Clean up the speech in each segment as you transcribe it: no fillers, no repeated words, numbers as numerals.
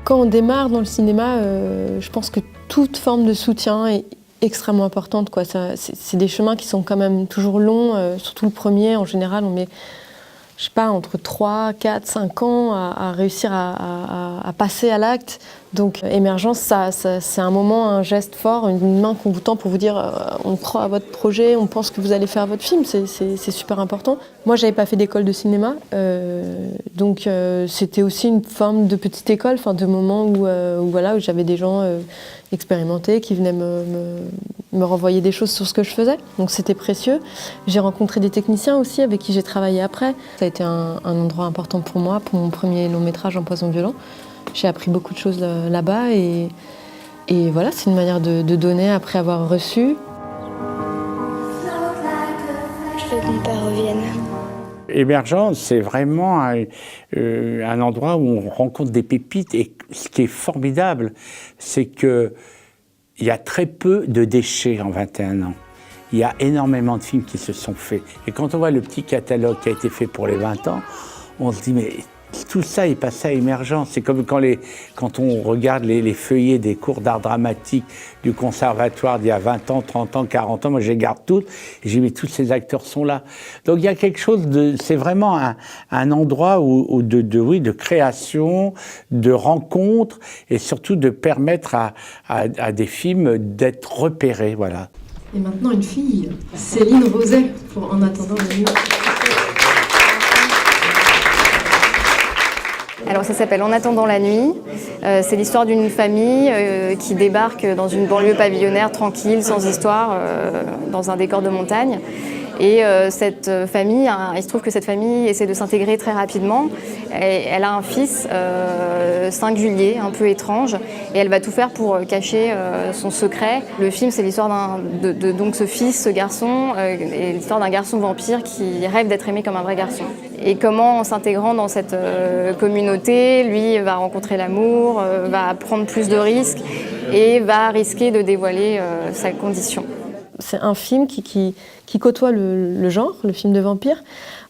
Quand on démarre dans le cinéma, je pense que toute forme de soutien est extrêmement importante, quoi. C'est des chemins qui sont quand même toujours longs, surtout le premier. En général, on met, je sais pas, entre 3, 4, 5 ans à réussir à passer à l'acte. Donc Émergence, c'est un moment, un geste fort, une main qu'on vous tend pour vous dire on croit à votre projet, on pense que vous allez faire votre film, c'est super important. Moi, j'avais pas fait d'école de cinéma, donc c'était aussi une forme de petite école, de moment où j'avais des gens expérimentés qui venaient me renvoyer des choses sur ce que je faisais. Donc c'était précieux. J'ai rencontré des techniciens aussi avec qui j'ai travaillé après. Ça a été un endroit important pour moi, pour mon premier long métrage en Poison violent. J'ai appris beaucoup de choses là-bas et voilà, c'est une manière de donner après avoir reçu. Je veux que mon père revienne. Émergence, c'est vraiment un endroit où on rencontre des pépites et ce qui est formidable, c'est qu'il y a très peu de déchets en 21 ans. Il y a énormément de films qui se sont faits. Et quand on voit le petit catalogue qui a été fait pour les 20 ans, on se dit mais tout ça est passé à Émergence. C'est comme quand on regarde les feuillets des cours d'art dramatique du conservatoire d'il y a 20 ans, 30 ans, 40 ans. Moi, je les garde toutes et je dis, mais tous ces acteurs sont là. Donc, il y a quelque chose de... C'est vraiment un endroit de création, de rencontre et surtout de permettre à des films d'être repérés. Voilà. Et maintenant, une fille, Céline Roset, pour En attendant la nuit. Alors ça s'appelle En attendant la nuit, c'est l'histoire d'une famille qui débarque dans une banlieue pavillonnaire tranquille, sans histoire, dans un décor de montagne. Et cette famille, il se trouve que cette famille essaie de s'intégrer très rapidement. Elle a un fils singulier, un peu étrange, et elle va tout faire pour cacher son secret. Le film, c'est l'histoire donc ce fils, ce garçon, et l'histoire d'un garçon vampire qui rêve d'être aimé comme un vrai garçon. Et comment, en s'intégrant dans cette communauté, lui va rencontrer l'amour, va prendre plus de risques et va risquer de dévoiler sa condition. C'est un film qui côtoie le genre, le film de vampire,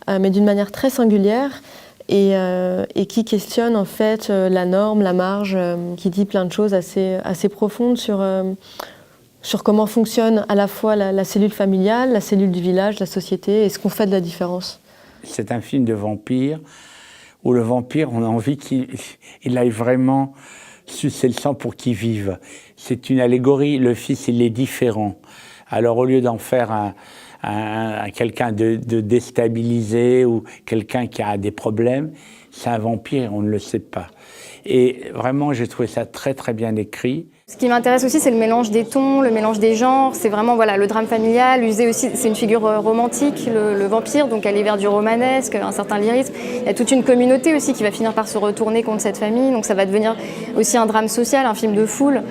mais d'une manière très singulière et qui questionne en fait la norme, la marge, qui dit plein de choses assez profondes sur comment fonctionne à la fois la cellule familiale, la cellule du village, la société et ce qu'on fait de la différence. C'est un film de vampire où le vampire, on a envie qu'il aille vraiment sucer le sang pour qu'il vive. C'est une allégorie, le fils il est différent. Alors au lieu d'en faire quelqu'un de déstabilisé ou quelqu'un qui a des problèmes, c'est un vampire, on ne le sait pas. Et vraiment, j'ai trouvé ça très très bien écrit. Ce qui m'intéresse aussi, c'est le mélange des tons, le mélange des genres. C'est vraiment le drame familial. Usé aussi, c'est une figure romantique, le vampire, donc aller vers du romanesque, un certain lyrisme. Il y a toute une communauté aussi qui va finir par se retourner contre cette famille. Donc ça va devenir aussi un drame social, un film de foule.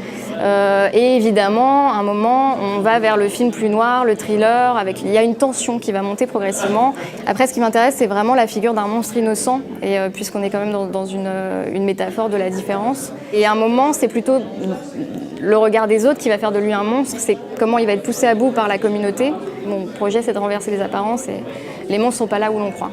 Et évidemment, à un moment, on va vers le film plus noir, le thriller. Il y a une tension qui va monter progressivement. Après, ce qui m'intéresse, c'est vraiment la figure d'un monstre innocent, et puisqu'on est quand même dans une métaphore de la différence. Et à un moment, c'est plutôt le regard des autres qui va faire de lui un monstre, c'est comment il va être poussé à bout par la communauté. Mon projet, c'est de renverser les apparences et les monstres ne sont pas là où l'on croit.